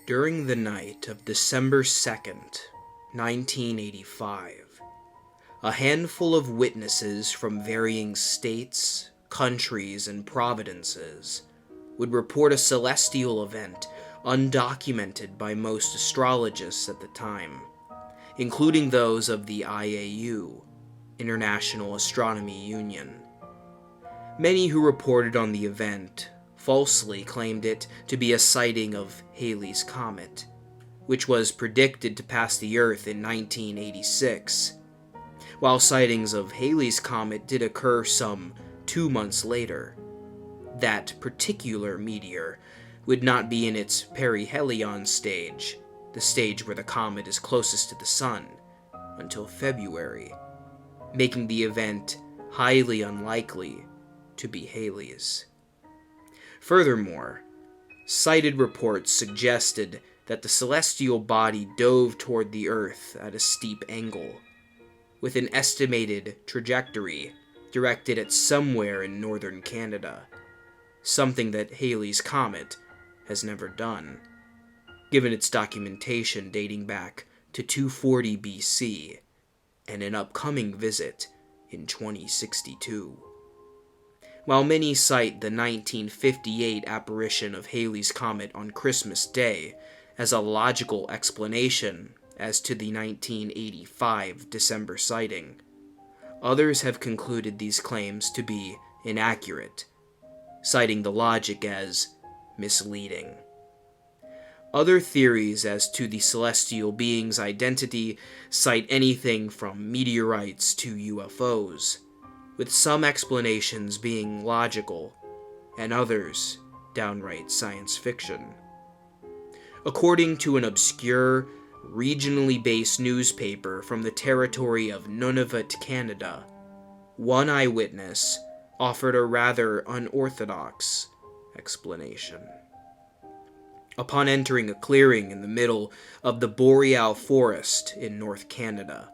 During the night of December 2nd, 1985, a handful of witnesses from varying states, countries, and provinces would report a celestial event undocumented by most astrologists at the time, including those of the IAU, International Astronomy Union. Many who reported on the event falsely claimed it to be a sighting of Halley's Comet, which was predicted to pass the Earth in 1986, while sightings of Halley's Comet did occur some 2 months later. That particular meteor would not be in its perihelion stage, the stage where the comet is closest to the Sun, until February, making the event highly unlikely to be Halley's. Furthermore, cited reports suggested that the celestial body dove toward the Earth at a steep angle, with an estimated trajectory directed at somewhere in northern Canada, something that Halley's Comet has never done, given its documentation dating back to 240 BC and an upcoming visit in 2062. While many cite the 1958 apparition of Halley's Comet on Christmas Day as a logical explanation as to the 1985 December sighting, others have concluded these claims to be inaccurate, citing the logic as misleading. Other theories as to the celestial being's identity cite anything from meteorites to UFOs, with some explanations being logical and others downright science fiction. According to an obscure, regionally based newspaper from the territory of Nunavut, Canada, one eyewitness offered a rather unorthodox explanation. Upon entering a clearing in the middle of the boreal forest in North Canada,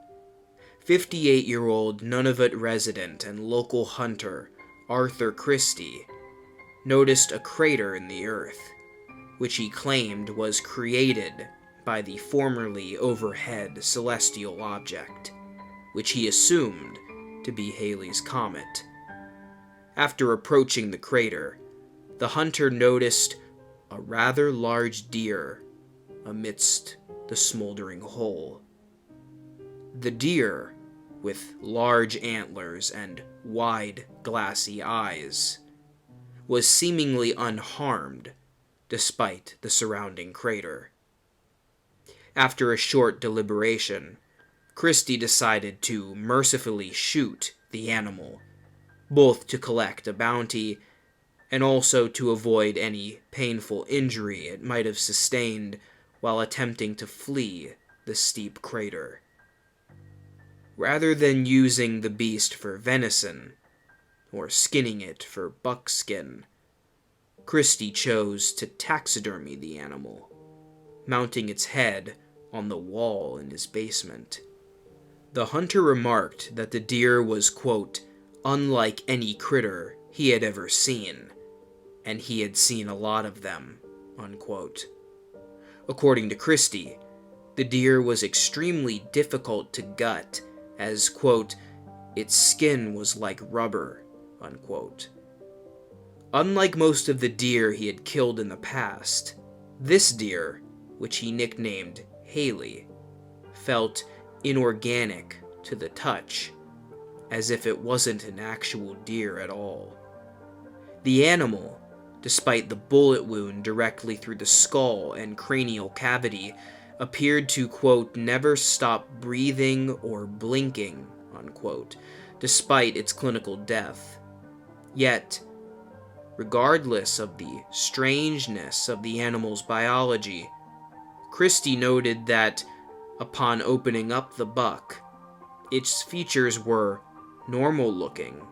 58-year-old Nunavut resident and local hunter Arthur Christie noticed a crater in the earth, which he claimed was created by the formerly overhead celestial object, which he assumed to be Halley's Comet. After approaching the crater, the hunter noticed a rather large deer amidst the smoldering hole. The deer, with large antlers and wide, glassy eyes, was seemingly unharmed despite the surrounding crater. After a short deliberation, Christie decided to mercifully shoot the animal, both to collect a bounty and also to avoid any painful injury it might have sustained while attempting to flee the steep crater. Rather than using the beast for venison, or skinning it for buckskin, Christie chose to taxidermy the animal, mounting its head on the wall in his basement. The hunter remarked that the deer was, quote, unlike any critter he had ever seen, and he had seen a lot of them, unquote. According to Christie, the deer was extremely difficult to gut as, quote, its skin was like rubber, unquote. Unlike most of the deer he had killed in the past, this deer, which he nicknamed Halley, felt inorganic to the touch, as if it wasn't an actual deer at all. The animal, despite the bullet wound directly through the skull and cranial cavity, appeared to, quote, never stop breathing or blinking, unquote, despite its clinical death. Yet, regardless of the strangeness of the animal's biology, Christie noted that, upon opening up the buck, its features were normal-looking,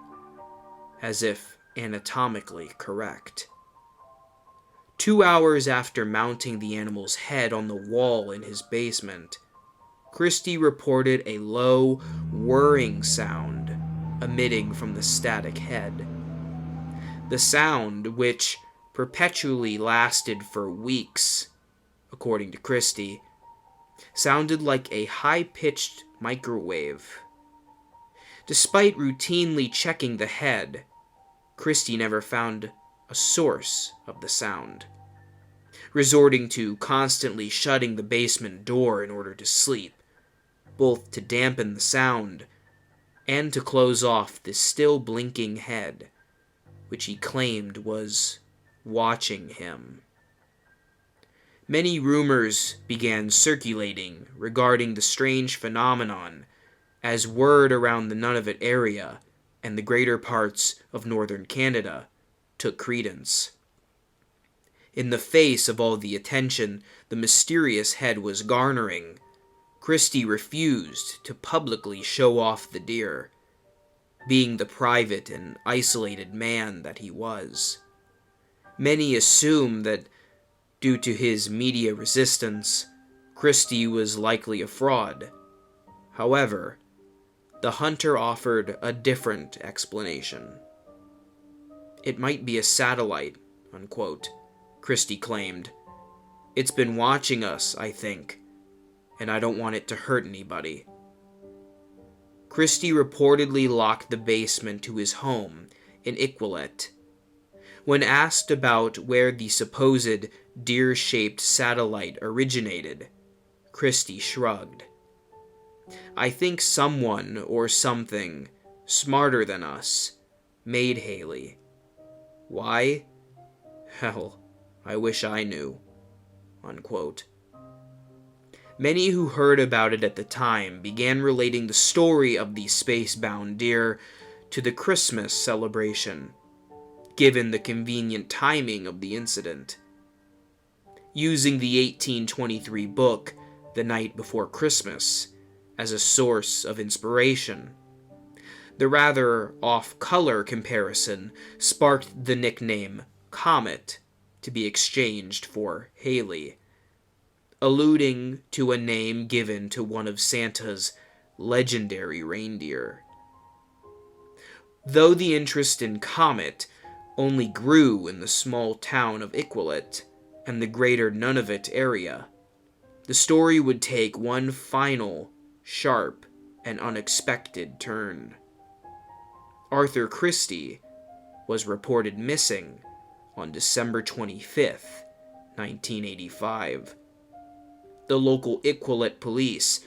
as if anatomically correct. 2 hours after mounting the animal's head on the wall in his basement, Christie reported a low, whirring sound emitting from the static head. The sound, which perpetually lasted for weeks, according to Christie, sounded like a high-pitched microwave. Despite routinely checking the head, Christie never found a source of the sound, resorting to constantly shutting the basement door in order to sleep, both to dampen the sound and to close off the still blinking head, which he claimed was watching him. Many rumors began circulating regarding the strange phenomenon as word around the Nunavut area and the greater parts of northern Canada took credence. In the face of all the attention the mysterious head was garnering, Christie refused to publicly show off the deer, being the private and isolated man that he was. Many assume that, due to his media resistance, Christie was likely a fraud. However, the hunter offered a different explanation. "It might be a satellite," unquote, Christie claimed. "It's been watching us, I think, and I don't want it to hurt anybody." Christie reportedly locked the basement to his home in Iqaluit. When asked about where the supposed deer-shaped satellite originated, Christie shrugged. "I think someone or something smarter than us made Halley. Why? Hell, I wish I knew," unquote. Many who heard about it at the time began relating the story of the space-bound deer to the Christmas celebration, given the convenient timing of the incident. Using the 1823 book, The Night Before Christmas, as a source of inspiration, the rather off-color comparison sparked the nickname Comet to be exchanged for Halley, alluding to a name given to one of Santa's legendary reindeer. Though the interest in Comet only grew in the small town of Iqaluit and the greater Nunavut area, the story would take one final, sharp, and unexpected turn. Arthur Christie was reported missing on December 25th, 1985. The local Iqaluit police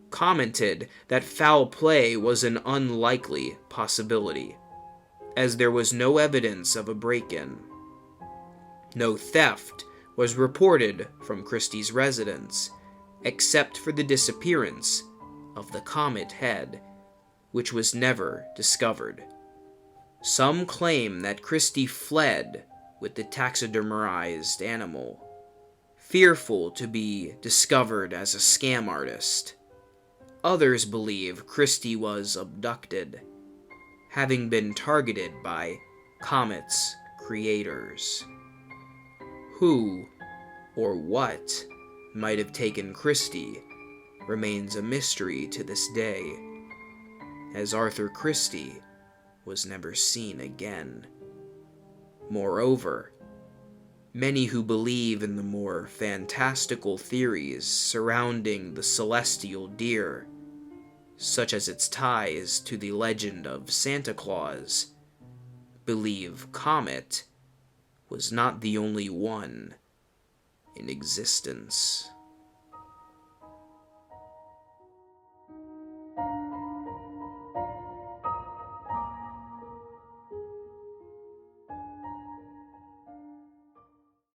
commented that foul play was an unlikely possibility, as there was no evidence of a break-in. No theft was reported from Christie's residence, except for the disappearance of the comet head, which was never discovered. Some claim that Christie fled with the taxidermized animal, fearful to be discovered as a scam artist. Others believe Christie was abducted, having been targeted by Comet's creators. Who or what might have taken Christie remains a mystery to this day, as Arthur Christie was never seen again. Moreover, many who believe in the more fantastical theories surrounding the celestial deer, such as its ties to the legend of Santa Claus, believe Comet was not the only one in existence.